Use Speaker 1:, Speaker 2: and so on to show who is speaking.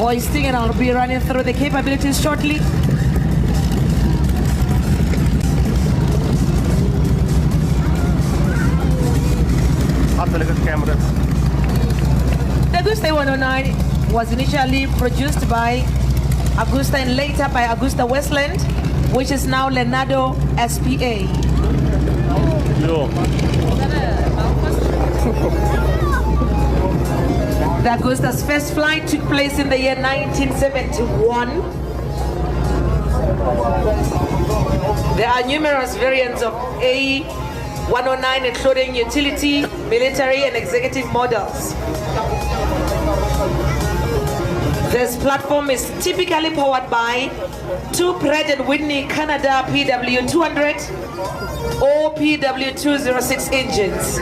Speaker 1: hoisting, and I'll be running through the capabilities shortly.
Speaker 2: Have a look at the cameras.
Speaker 1: The Augusta 109 was initially produced by Augusta and later by Augusta Westland, which is now Leonardo SPA.
Speaker 2: Yo.
Speaker 1: The Augusta's first flight took place in the year 1971. There are numerous variants of A109, including utility, military, and executive models. This platform is typically powered by two Pratt & Whitney Canada PW200 or PW206 engines.